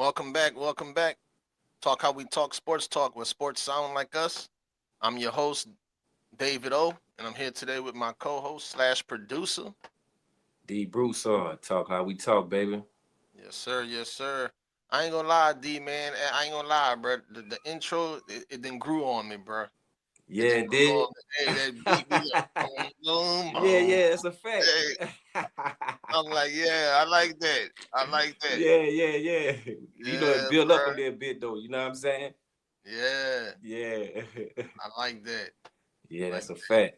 Welcome back. Welcome back. Talk how we talk sports talk where sports sound like us. I'm your host, David O, and I'm here today with my co-host slash producer. D Broussard, talk how we talk, baby. Yes, sir. Yes, sir. I ain't gonna lie, D man. I ain't gonna lie, bro. The intro it then grew on me, bro. It Yeah, then it grew did. on me. Hey, that beat me up. Boom, boom, Yeah, boom. yeah, it's a fact. Hey, I'm like, yeah, I like that. I like that. Yeah. You know, it Yeah, built up a bro. little bit though. You know what I'm saying? Yeah, Yeah, I like that. yeah, Like that's a fact.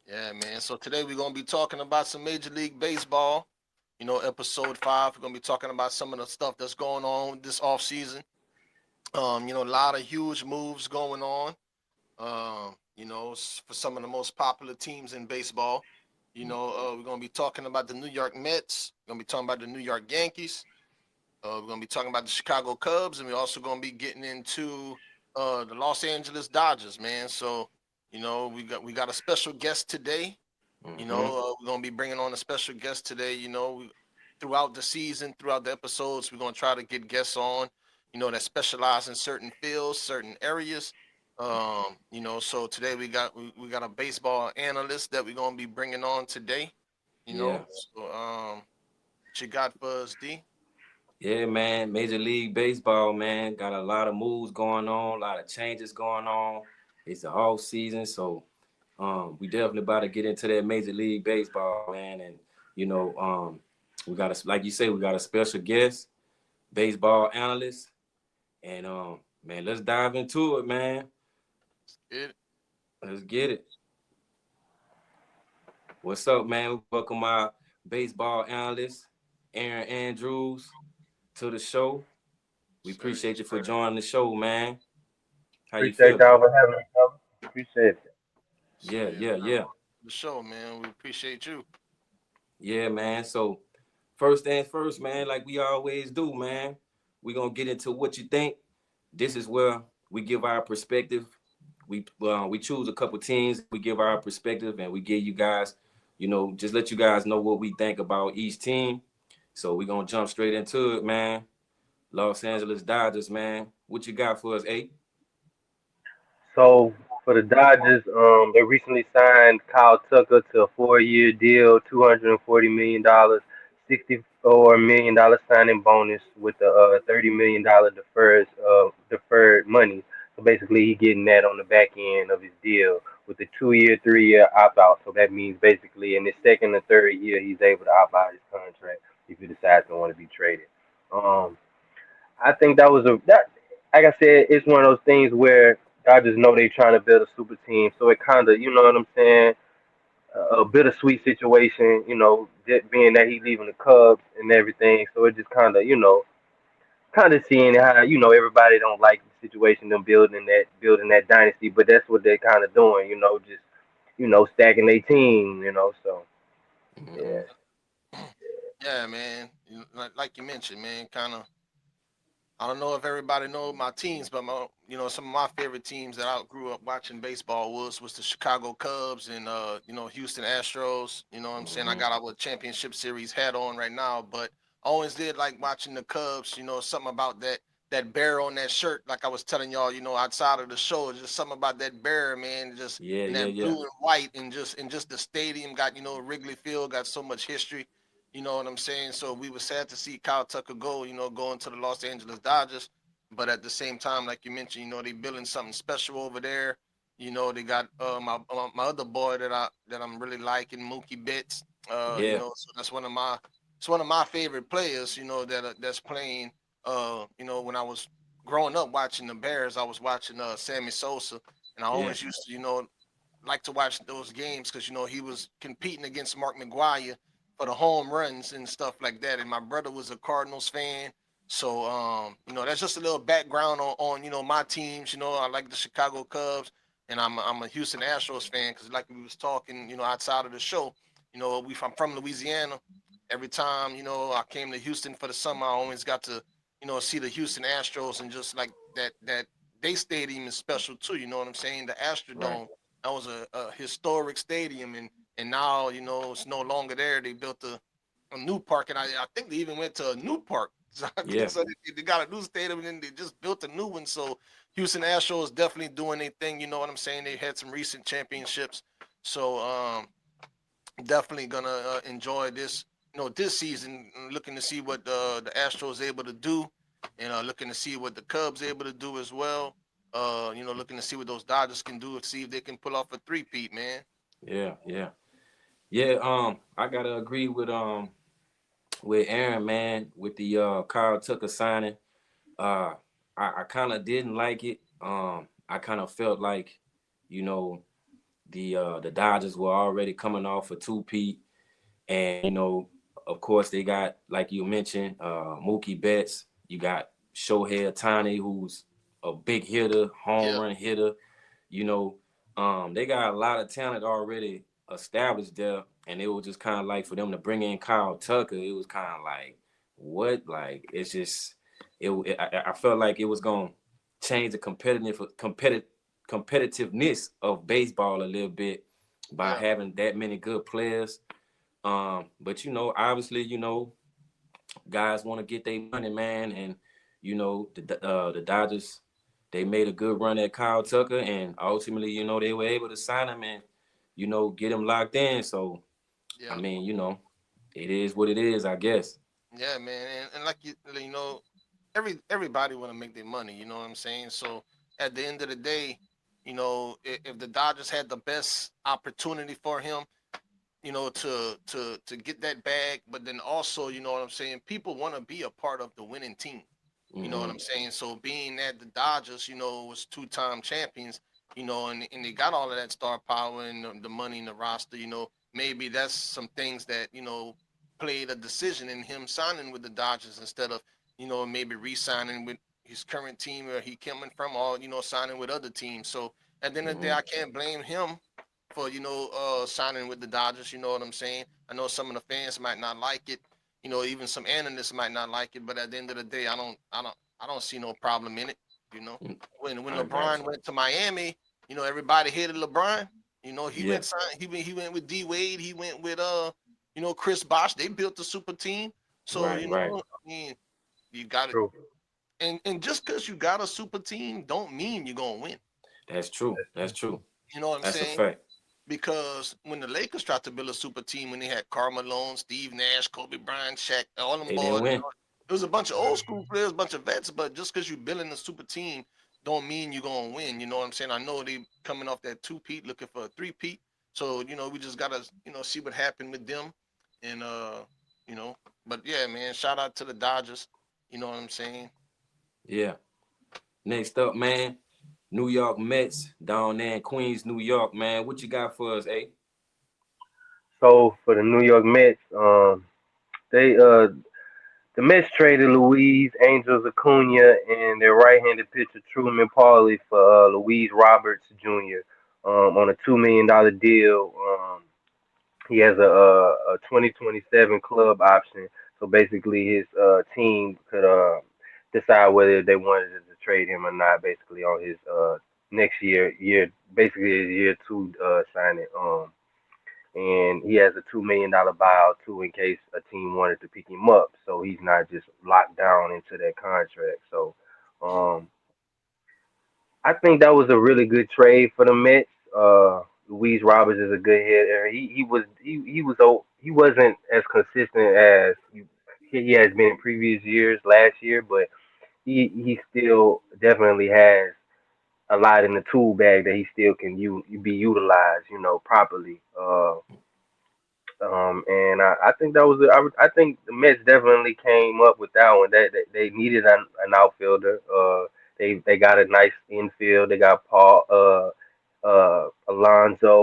Yeah, man. So today we're gonna be talking about some Major League Baseball. Episode 5. We're gonna be talking about some of the stuff that's going on this off season. A lot of huge moves going on. For some of the most popular teams in baseball. We're gonna be talking about the New York Mets. We're gonna be talking about the New York Yankees. We're gonna be talking about the Chicago Cubs, and we're also gonna be getting into the Los Angeles Dodgers, man. So, we got a special guest today. Hmm. We're gonna be bringing on a special guest today. Throughout the season, throughout the episodes, we're gonna try to get guests on, that specialize in certain fields, certain areas. So today we got a baseball analyst that we're gonna be bringing on today. Yeah, What you got for us, D? yeah, man. Major League Baseball, man, got a lot of moves going on, a lot of changes going on. It's the off season, so we definitely about to get into that Major League Baseball, man. And you know, we got a like you say, we got a special guest, baseball analyst, and man, let's dive into it, man. It Let's get it. What's up, man? Welcome my baseball analyst, Aaron Andrews, to the show. We sir, appreciate yes, you for sir. joining the show, man. How you Appreciate feeling? y'all for having me, brother. Appreciate it. So Yeah, yeah, yeah, sir. yeah. Welcome to the show, man. We appreciate you. Yeah, man. So first things first, man, like we always do, man. We gonna get into what you think. This is where we give our perspective. We choose a couple teams, we give our perspective, and we give you guys, just let you guys know what we think about each team. So we gonna jump straight into it, man. Los Angeles Dodgers, man. What you got for us, A? So for the Dodgers, they recently signed Kyle Tucker to a 4-year deal, $240 million, $64 million signing bonus with a $30 million deferred money. So basically, he getting that on the back end of his deal with a 2-year, 3-year opt out. So that means basically in his second or third year, he's able to opt out his contract if he decides to want to be traded. Um, I think that was like I said, it's one of those things where I just know they trying to build a super team, so it kind of, you know what I'm saying, a bittersweet situation, just being that he's leaving the Cubs and everything. So it just kind of seeing how everybody don't like the situation, them building that dynasty, but that's what they're kind of doing, just stacking their team, So yeah. Mm-hmm. Yeah, man. Like you mentioned, man, kind of I don't know if everybody know my teams, but some of my favorite teams that I grew up watching baseball was the Chicago Cubs and Houston Astros. You know what I'm saying? I Mm-hmm. got our championship series hat on right now, but I always did like watching the Cubs. Something about that bear on that shirt, like I was telling y'all, outside of the show, just something about that bear, man, just Yeah, in yeah, that yeah. blue and white, and just the stadium got Wrigley Field got so much history. You know what I'm saying? So we were sad to see Kyle Tucker go, going to the Los Angeles Dodgers. But at the same time, like you mentioned, they building something special over there. They got my other boy that I'm really liking, Mookie Betts. Yeah. So that's one of my favorite players. That's playing. When I was growing up watching the Bears, I was watching Sammy Sosa, and I Yeah. always used to like to watch those games because he was competing against Mark McGuire for the home runs and stuff like that. And my brother was a Cardinals fan, so that's just a little background on my teams. I like the Chicago Cubs, and I'm a Houston Astros fan because like we was talking, outside of the show, I'm from Louisiana. Every time I came to Houston for the summer, I always got to see the Houston Astros, and just like that they stadium is special too. You know what I'm saying? The Right. Astrodome, that was a historic stadium, and now it's no longer there. They built a new park, and I think they even went to a new park Yeah. So they got a new stadium and then they just built a new one. So Houston Astros definitely doing their thing. You know what I'm saying? They had some recent championships. So definitely gonna enjoy this. This season, looking to see what the Astros able to do, and looking to see what the Cubs able to do as well. Looking to see what those Dodgers can do, and see if they can pull off a three-peat, man. Yeah. Yeah. Yeah. I gotta agree with Aaron, man, with the Kyle Tucker signing. Uh, I kind of didn't like it. I kind of felt like, you know, the Dodgers were already coming off a two-peat, and of course, they got, like you mentioned, Mookie Betts. You got Shohei Ohtani, who's a big hitter, home Yeah, run hitter. You know, they got a lot of talent already established there, and it was just kind of like for them to bring in Kyle Tucker. It was kind of like, what? Like, it's just I felt like it was gonna change the competitiveness of baseball a little bit by yeah, having that many good players. But obviously, guys want to get their money, man, and the Dodgers, they made a good run at Kyle Tucker, and ultimately, they were able to sign him and get him locked in. So I yeah, mean, it is what it is, I guess. yeah, man. And like everybody want to make their money. You know what I'm saying? So at the end of the day, if the Dodgers had the best opportunity for him, to get that bag, but then also, you know what I'm saying, people want to be a part of the winning team. You know what Hmm. I'm saying? So being that the Dodgers, was two-time champions, and they got all of that star power and the money in the roster, maybe that's some things that, played a decision in him signing with the Dodgers instead of, maybe re-signing with his current team where he coming from, or, signing with other teams. So at the end of the day, Hmm. I can't blame him for signing with the Dodgers. You know what I'm saying? I know some of the fans might not like it. Even some analysts might not like it. But at the end of the day, I don't see no problem in it. You know, when I got LeBron you. went to Miami, everybody hated LeBron. He Yeah. went he went with D Wade. He went with Chris Bosh. They built the super team. So Right. Right. I mean, you got it. True. And just because you got a super team, don't mean you're gonna win. That's true. That's true. You know what I'm That's a saying? fact. Because when the Lakers tried to build a super team, when they had Karl Malone, Steve Nash, Kobe Bryant, Shaq, all them They didn't boys, win. it was a bunch of old school players, a bunch of vets. But just because you're building a super team, don't mean you're gonna win. You know what I'm saying? I know they coming off that two-peat, looking for a three-peat. So we just gotta see what happened with them, and you know. But yeah, man, shout out to the Dodgers. You know what I'm saying? Yeah. Next up, man, New York Mets down there in Queens, New York, man. What you got for us, eh? So for the New York Mets, they the Mets traded Luis Angels Acuna and their right-handed pitcher Truman Pauly for Luis Roberts Jr. On a $2 million deal. He has a 2027 club option, so basically his team could decide whether they wanted to trade him or not. Basically on his next year, basically his year two signing. And he has a $2 million buyout too in case a team wanted to pick him up. So he's not just locked down into that contract. So um, I think that was a really good trade for the Mets. Luis Roberts is a good hitter. He wasn't as consistent as he has been in previous years, last year, but he still definitely has a lot in the tool bag that he still can be utilized, properly. And I think that was I think the Mets definitely came up with that one. That they needed an outfielder. They got a nice infield. They got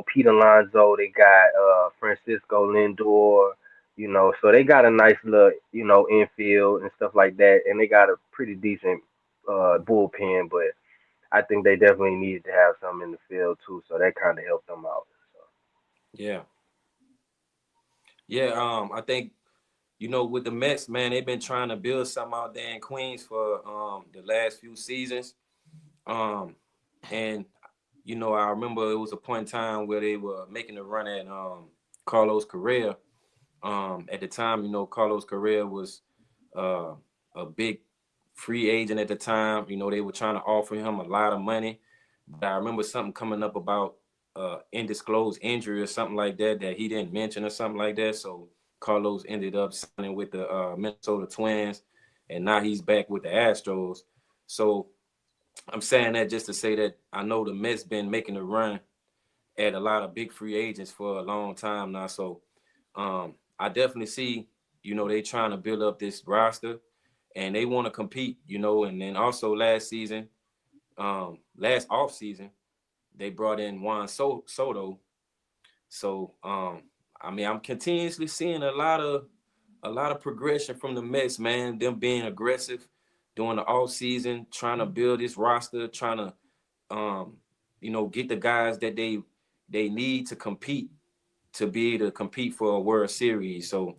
Pete Alonso. They got Francisco Lindor. So they got a nice look, infield and stuff like that. And they got a pretty decent bullpen. But I think they definitely needed to have some in the field too. So that kind of helped them out. So. Yeah. Yeah. I think with the Mets, man, they've been trying to build something out there in Queens for the last few seasons. Um, and I remember it was a point in time where they were making a run at Carlos Correa. At the time, Carlos Correa was uh a big free agent at the time. You know, they were trying to offer him a lot of money. But I remember something coming up about undisclosed injury or something like that that he didn't mention or something like that. So Carlos ended up signing with the Minnesota Twins, and now he's back with the Astros. So I'm saying that just to say that I know the Mets been making a run at a lot of big free agents for a long time now. So I definitely see, they trying to build up this roster and they want to compete, and then also last off season, they brought in Juan Soto. So I mean, I'm continuously seeing a lot of progression from the Mets, man. Them being aggressive during the off season, trying to build this roster, trying to get the guys that they need to compete to be able to compete for a World Series. So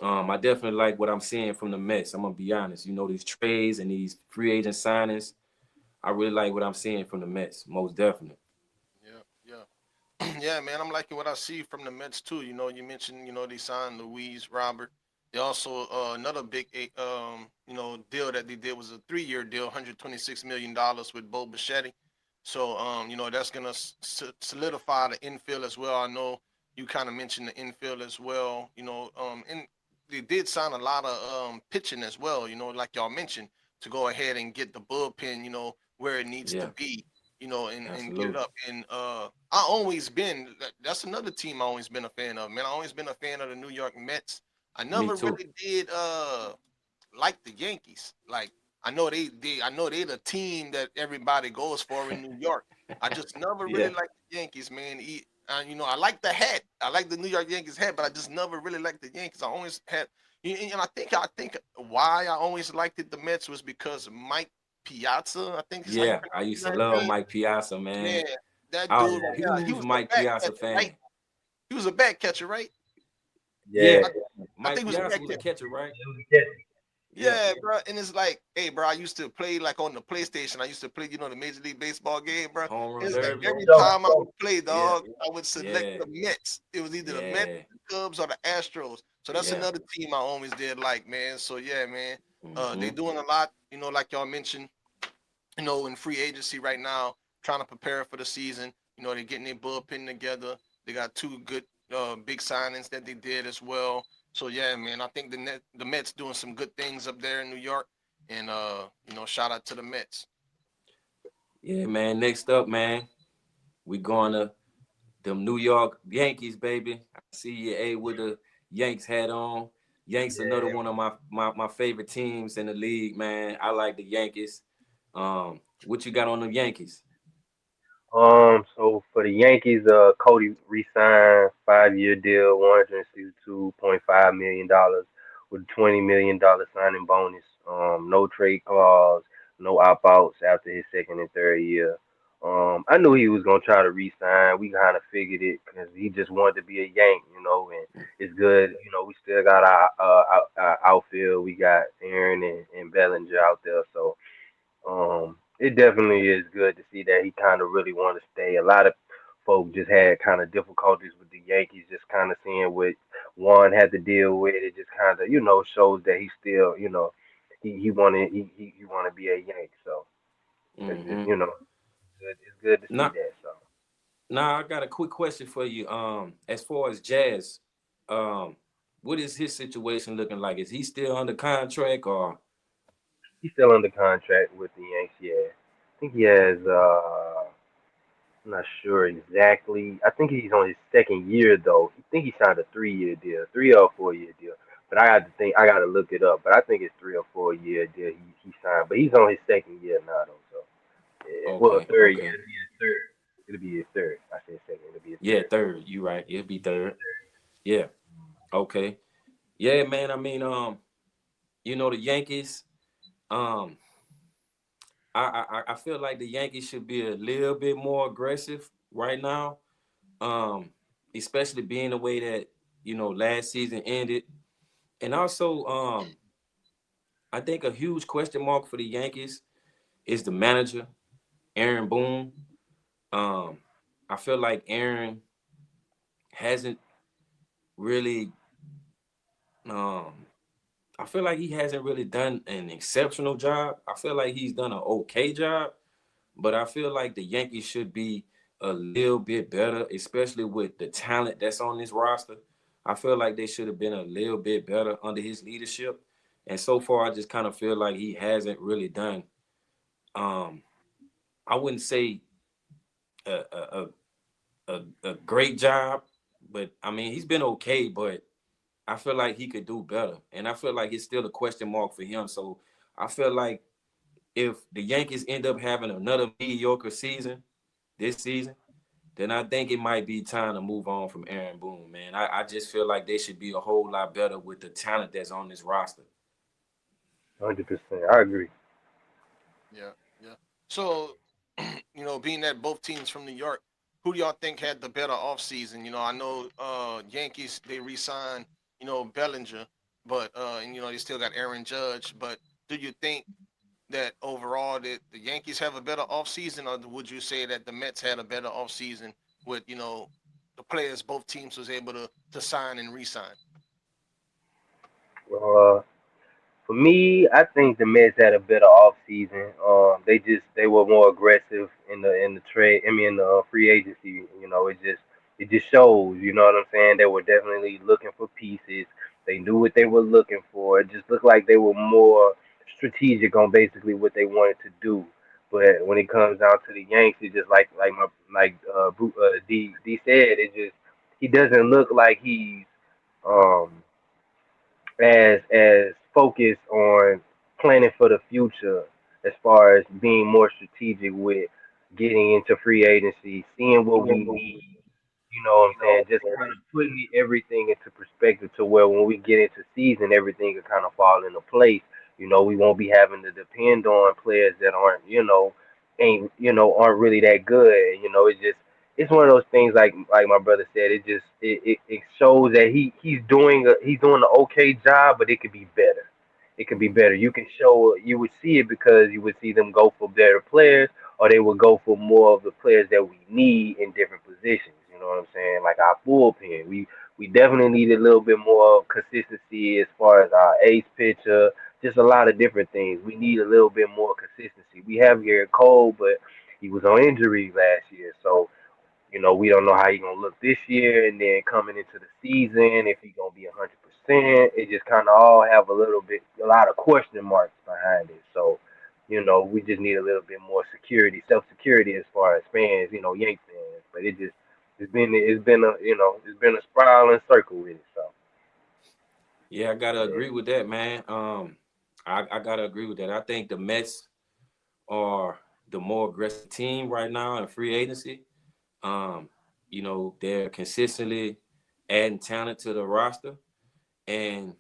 I definitely like what I'm seeing from the Mets. I'm gonna be honest. These trades and these free agent signings, I really like what I'm seeing from the Mets, most definitely. Yeah, yeah. Yeah, man, I'm liking what I see from the Mets too. You mentioned, they signed Luis Robert. They also another big deal that they did was a 3-year deal, $126 million with Bo Bichetti. So that's gonna solidify the infield as well. I know you kind of mentioned the infield as well. And they did sign a lot of pitching as well. Like y'all mentioned, to go ahead and get the bullpen, where it needs to Yeah, be, and get it absolutely. up. And I always been that's another team I always been a fan of, man. I always been a fan of the New York Mets. I Me never too. really did like the Yankees. Like I know they the team that everybody goes for in New York. I just never really Yeah, liked the Yankees, man. I like the hat. I like the New York Yankees hat, but I just never really liked the Yankees. I always had, and I think why I always liked the Mets was because Mike Piazza. I think is how you yeah. I pronounce his used to last love name. Mike Piazza, man. Yeah, that I was dude a right there. He huge was the Mike back Piazza catcher, fan. right? He was a back catcher, right? Yeah, Yeah, I, I Mike think he was a Piazza back was a catcher. catcher, right? it was a catch. Yeah, Yeah, bro. And it's like, hey, bro, I used to play like on the PlayStation. I used to play, the Major League Baseball game, bro. home run It's like derby. every So, time I would play, Yeah, dog, I would select yeah, the Mets. It was either the Mets, yeah, the Cubs, or the Astros. So that's yeah. another team I always did like, man. So yeah, man. They Hmm. doing a lot, like y'all mentioned, in free agency right now, trying to prepare for the season. They're getting their bullpen together. They got two good big signings that they did as well. So yeah, man, I think the Mets doing some good things up there in New York, and shout out to the Mets. Yeah, man. Next up, man, we going to them New York Yankees, baby. I see you, A, with the Yanks hat on. Yanks, another yeah. one of my favorite teams in the league, man. I like the Yankees. What you got on the Yankees? So for the Yankees, Cody re-signed 5-year deal, $162.5 million with a $20 million signing bonus. No trade clause, no opt-outs after his second and third year. I knew he was gonna try to re-sign. We kind of figured it because he just wanted to be a Yank, and it's good. We still got our outfield. We got Aaron and Bellinger out there, so. It definitely is good to see that he kind of really want to stay. A lot of folk just had kind of difficulties with the Yankees, just kind of seeing what Juan had to deal with. It just kind of, shows that he still, he want to be a Yank. So it's just, Mm-hmm. it's good to see Now, that. So. now I got a quick question for you. As far as Jazz, um, what is his situation looking like? Is he still under contract or He's still under contract with the Yanks. Yeah, I think he has. I'm not sure exactly. I think he's on his second year though. I think he signed a 3-year deal, 3 or 4 year deal. But I got to think. I got to look it up. But I think it's 3 or 4 year deal he signed. But he's on his second year now though. So yeah, well, okay, third year. okay. It'll be his third. It'll be his third. I said second. It'll be his Yeah, third. third. You right. It'll be third. Yeah. Okay. Yeah, man. I mean, the Yankees. Um, I feel like the Yankees should be a little bit more aggressive right now. Um, Especially being the way that last season ended, and also I think a huge question mark for the Yankees is the manager, Aaron Boone. Um, I feel like Aaron hasn't really um I feel like he hasn't really done an exceptional job. I feel like he's done an okay job, but I feel like the Yankees should be a little bit better, especially with the talent that's on this roster. I feel like they should have been a little bit better under his leadership. And so far, I just kind of feel like he hasn't really done. Um, I wouldn't say a, a a great job, but I mean he's been okay. But I feel like he could do better, and I feel like it's still a question mark for him. So I feel like if the Yankees end up having another mediocre season this season, then I think it might be time to move on from Aaron Boone, man. I just feel like they should be a whole lot better with the talent that's on this roster. 100%. I agree. Yeah, yeah. So, being that both teams from New York, who do y'all think had the better offseason? I know Yankees they re-signed, Bellinger, but and they still got Aaron Judge. But do you think that overall that the Yankees have a better offseason, or would you say that the Mets had a better offseason with, the players both teams was able to sign and re-sign? Uh, For me, I think the Mets had a better off season. They were more aggressive in the trade. I mean, in the free agency. It just shows. You know what I'm saying? They were definitely looking for pieces. They knew what they were looking for. It just looked like they were more strategic on basically what they wanted to do. But when it comes down to the Yanks, it just D said, it just he doesn't look like he's um as focused on planning for the future as far as being more strategic with getting into free agency, seeing what we need, you know what I'm saying? Just kind of putting everything into perspective to where when we get into season, everything can kind of fall into place. We won't be having to depend on players that aren't really that good. It's one of those things like my brother said. It shows that he's doing an okay job, but it could be better. It could be better. You would see it because you would see them go for better players, or they would go for more of the players that we need in different positions. You know what I'm saying? Like our bullpen, we definitely need a little bit more consistency as far as our ace pitcher. Just a lot of different things. We need a little bit more consistency. We have Garrett Cole, but he was on injury last year, so we don't know how he's gonna look this year, and then coming into the season, if he's gonna be 100%. It just kind of all have a lot of question marks behind it. So, we just need a little bit more security, self security as far as fans, Yank fans. But it's been a spiraling circle with it. So, Yeah, I gotta yeah. agree with that, man. I gotta agree with that. I think the Mets are the more aggressive team right now in free agency. Um, they're consistently adding talent to the roster. And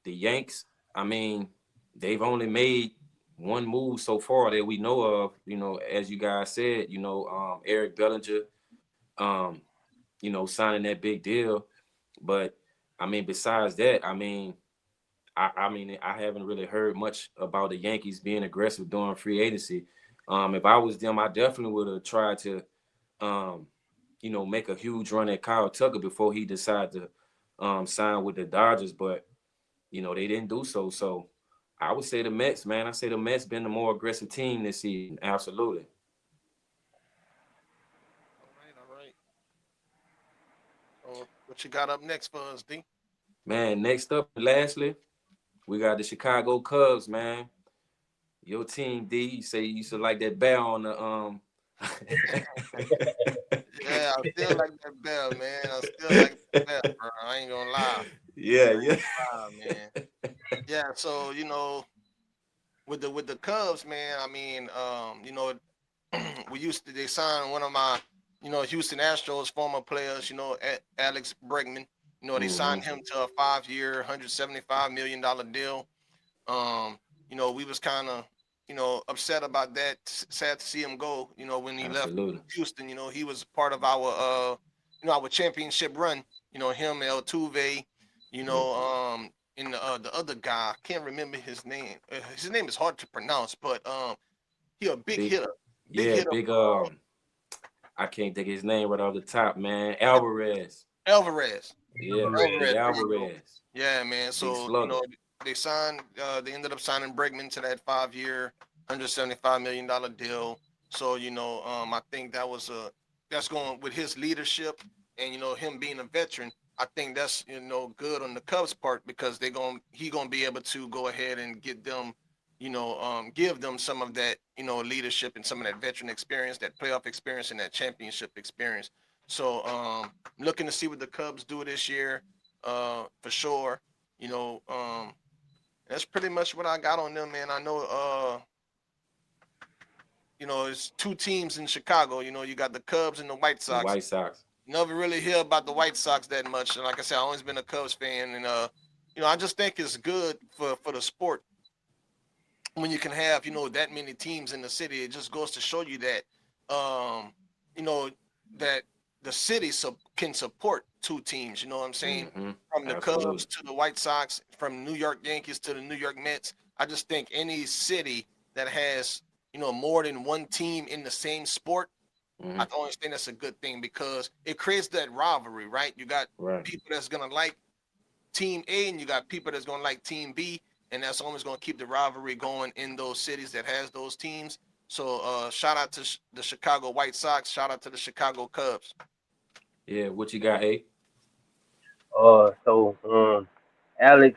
the Yanks, I mean, they've only made one move so far that we know of, as you guys said, Eric Bellinger, um, signing that big deal. But I mean, besides that, I haven't really heard much about the Yankees being aggressive during free agency. If I was them, I definitely would have tried to um, make a huge run at Kyle Tucker before he decided to sign with the Dodgers, but they didn't do so. So I would say the Mets, man. I say the Mets been the more aggressive team this season. Absolutely. All right, all right. So what you got up next for us, D? Man, next up, lastly, we got the Chicago Cubs, man. Your team, D, you say you used to like that bell on the Yeah, I still like that bell, man. I still like that bell, bro. I ain't gonna lie. Yeah, I ain't yeah. gonna lie, man. Yeah, so with the Cubs, man. I mean, we used to they signed one of my, Houston Astros former players, Alex Bregman. They Hmm. signed him to a 5 year, $175 million deal. Um, we was kind of, upset about that. Sad to see him go. When he left Absolutely. Houston, he was part of our championship run. Him, Altuve, Mm. and the other guy, I can't remember his name. His name is hard to pronounce, but he a big Big, hitter, big yeah, hitter. big. I can't think of his name right off the top, man. Alvarez. Alvarez, Yeah, big Alvarez. There you go. Alvarez. Yeah, man. Big So slugger. they ended up signing Bregman to that 5 year, $175 million deal. So I think that's going with his leadership and him being a veteran. I think that's good on the Cubs part because he gonna be able to go ahead and get them, give them some of that leadership and some of that veteran experience, that playoff experience, and that championship experience. So looking to see what the Cubs do this year, for sure. You know, that's pretty much what I got on them, man. I know, it's two teams in Chicago. You got the Cubs and the White The Sox. White Sox. Never really hear about the White Sox that much. And like I said, I've always been a Cubs fan, and I just think it's good for the sport when you can have that many teams in the city. It just goes to show you that um you know that the city can support two teams, you know what I'm saying, Mm-hmm. from the Cubs Absolutely. to the White Sox, from New York Yankees to the New York Mets. I just think any city that has more than one team in the same sport, I Mm-hmm. always think that's a good thing because it creates that rivalry, right? You got Right. people that's gonna like Team A and you got people that's gonna like Team B, and that's always gonna keep the rivalry going in those cities that has those teams. So shout out to the Chicago White Sox. Shout out to the Chicago Cubs. Yeah. What you got, A? So Alex,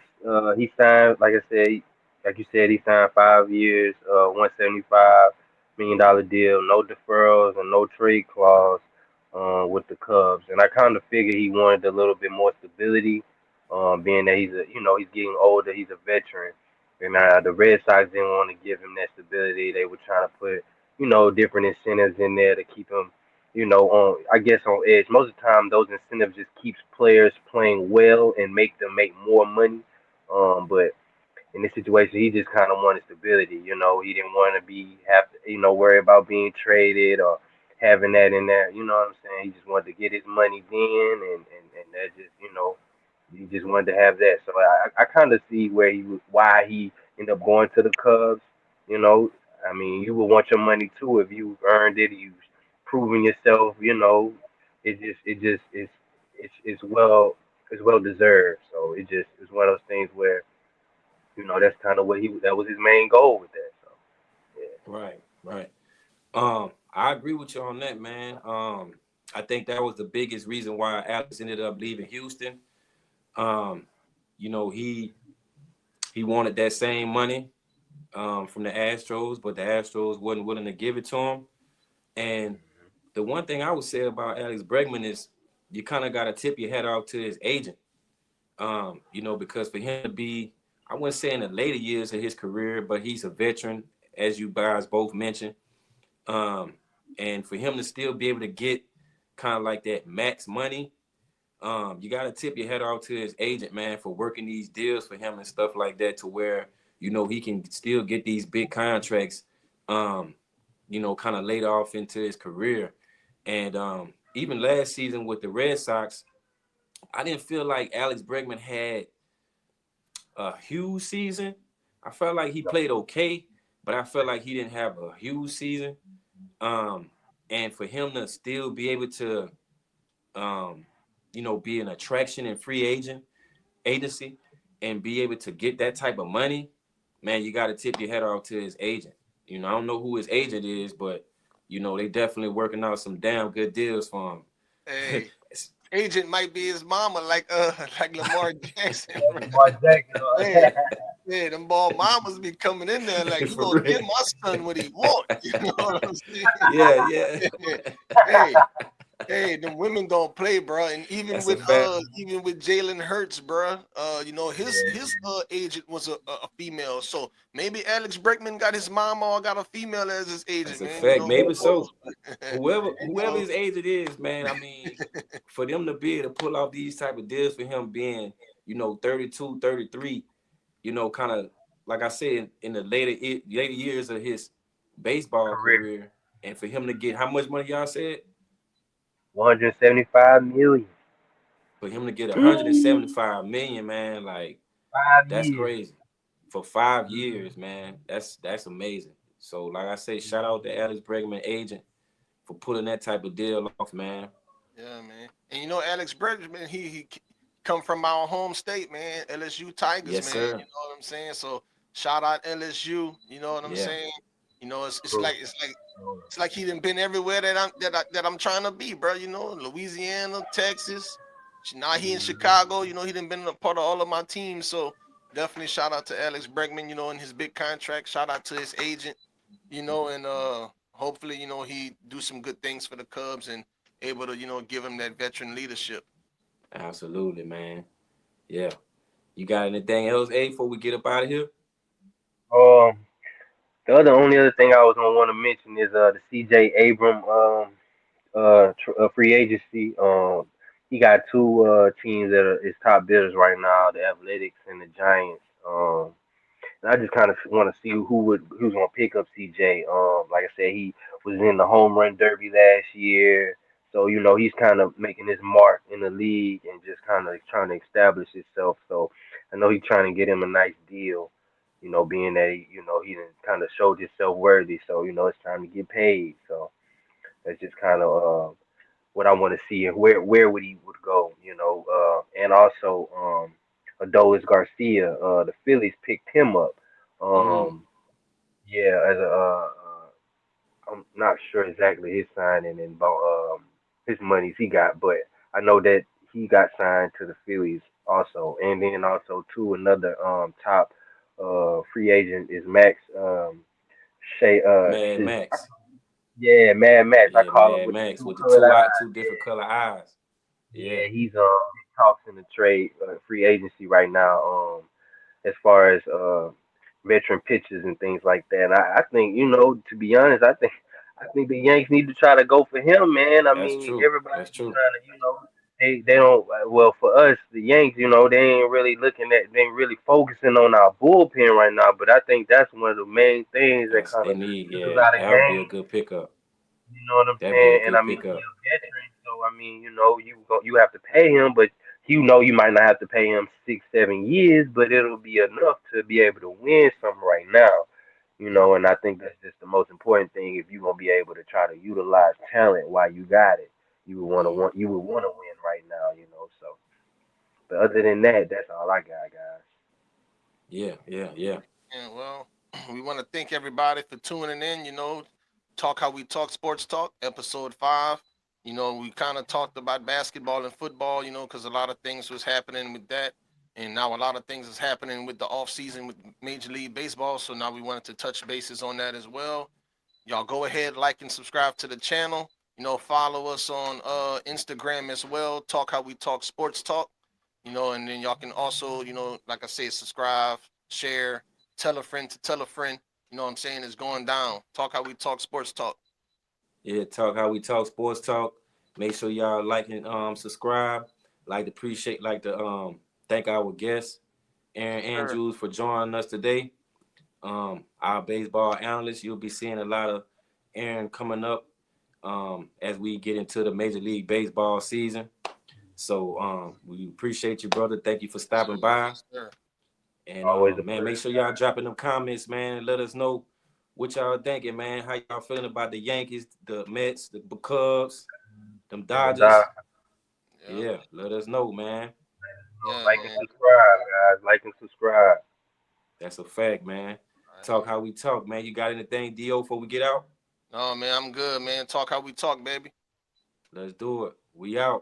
he signed, like I said, like you said, he signed 5 years, $175 million deal, no deferrals and no trade clause, with the Cubs. And I kind of figured he wanted a little bit more stability, being that he's getting older, he's a veteran. And the Red Sox didn't want to give him that stability. They were trying to put, different incentives in there to keep him on I guess on edge. Most of the time, those incentives just keeps players playing well and make them make more money. But in this situation, he just kind of wanted stability. He didn't want to have to worry about being traded or having that in there. You know what I'm saying? He just wanted to get his money then, and that just he just wanted to have that. So I kind of see why he ended up going to the Cubs. You know, I mean, you would want your money too if you earned it. You proven yourself. It's well deserved. So it's one of those things where that's kind of what that was his main goal with that. So yeah. Right. Right. I agree with you on that, man. I think that was the biggest reason why Alex ended up leaving Houston. Um, he wanted that same money from the Astros, but the Astros wasn't willing to give it to him. And the one thing I would say about Alex Bregman is you kind of got to tip your hat off to his agent. Because for him to be, I wouldn't say in the later years of his career, but he's a veteran, as you guys both mentioned. Um, and for him to still be able to get kind of like that max money, you got to tip your head off to his agent, man, for working these deals for him and stuff like that to where, he can still get these big contracts, kind of laid off into his career. And even last season with the Red Sox, I didn't feel like Alex Bregman had a huge season. I felt like he played okay, but I felt like he didn't have a huge season. Um, and for him to still be able to, um, be an attraction in free agency and be able to get that type of money, man, you got to tip your head off to his agent. I don't know who his agent is, but they definitely working out some damn good deals for him. Hey, agent might be his mama, like like Lamar Jackson. Lamar Jackson. Hey, yeah, them ball mamas be coming in there like, you For gonna real. give my son what he want. You know what I'm Yeah, yeah. saying? Hey, hey, the women don't play, bro. And even That's a with fact. Jalen Hurts, bro, his Yeah. agent was a female. So maybe Alex Bregman got his mom or got a female as his agent, That's a man. fact. Who Maybe knows? so. Whoever you whoever know, his agent is, man, I mean, for them to be able to pull off these type of deals for him being, 32, 33, kind of like I said in the later years of his baseball Career career, and for him to get how much money y'all said? 175 million. For him to get Woo! 175 million, man, like Five that's years. crazy. For 5 years, Mhm. man. That's amazing. So like I say, shout out to Alex Bregman agent for pulling that type of deal off, man. yeah, man. And Alex Bregman, he come from our home state, man. LSU Tigers, Yes, man. You sir. know what I'm saying? So shout out LSU. You know what I'm Yeah. saying? You know, it's True. like it's like he done been everywhere that I'm trying to be, bro. You know, Louisiana, Texas. Now he in Chicago. You know, he done been a part of all of my teams. So definitely shout out to Alex Bregman. You know, and his big contract. Shout out to his agent. You know, and hopefully, you know, he do some good things for the Cubs and able to, you know, give him that veteran leadership. Absolutely, man. Yeah. You got anything else, A, before we get up out of here? Um, the only other thing I was gonna want to mention is the C.J. Abram free agency. He got two teams that are his top bidders right now, the Athletics and the Giants. And I just kind of want to see who's gonna pick up CJ. Like I said, he was in the home run derby last year, so he's kind of making his mark in the league and just kind of trying to establish himself. So I know he's trying to get him a nice deal. Being that he done kind of showed himself worthy, so it's time to get paid. So that's just kind of what I want to see and where would he would go. And also Adolis Garcia, the Phillies picked him up. Mm. Um, yeah, as a I'm not sure exactly his signing and about his monies he got, but I know that he got signed to the Phillies also, and then also to another top free agent is Max Shay. Mad Max. Yeah, Mad Max. I Yeah, call him Mad with the Max two with the colored two eyes. different color eyes. Yeah. Yeah, he's he talks in the trade free agency right now. As far as veteran pitchers and things like that. And I think to be honest, I think the Yanks need to try to go for him, man. I That's mean, true. That's everybody's true. trying to they don't well for us the Yanks, they ain't really they ain't really focusing on our bullpen right now. But I think that's one of the main things that That's kind they of need. took us Yeah, out of that would be a games. good pickup. You know what I'm That'd be a saying? And I good mean, he pickup. a veteran, so I mean, you have to pay him, but you might not have to pay him 6, 7 years, but it'll be enough to be able to win something right now. And I think that's just the most important thing. If you're gonna be able to try to utilize talent while you got it, Mm. you would want to win right now. So, but other than that, that's all I got, guys. Yeah, yeah, yeah. And well, we want to thank everybody for tuning in. You know, talk how we talk sports talk, episode 5. You know, we kind of talked about basketball and football. You know, because a lot of things was happening with that, and now a lot of things is happening with the off season with Major League Baseball. So now we wanted to touch bases on that as well. Y'all go ahead, like and subscribe to the channel. You know, follow us on Instagram as well. Talk how we talk sports talk. You know, and then y'all can also, you know, like I said, subscribe, share, tell a friend to tell a friend. You know what I'm saying? It's going down. Talk how we talk sports talk. Yeah, talk how we talk sports talk. Make sure y'all like and subscribe. Like to thank our guest, Aaron Yes, sir. Andrews, for joining us today. Our baseball analyst. You'll be seeing a lot of Aaron coming up as we get into the Major League Baseball season. So we appreciate you, brother. Thank you for Yes, sir. stopping by. Yes, sir. And Always a man, make pleasure, sure y'all dropping them comments, man. Let us know what y'all thinking, man. How y'all feeling about the Yankees, the Mets, the Cubs, them and the dog. Dodgers? Yep. Yeah, let us know, man. Yeah, Like and man. subscribe, guys. Like and subscribe. That's a fact, man. All right, Talk man. how we talk, man. You got anything, Dio, before we get out? No, man, I'm good, man. Talk how we talk, baby. Let's do it. We out.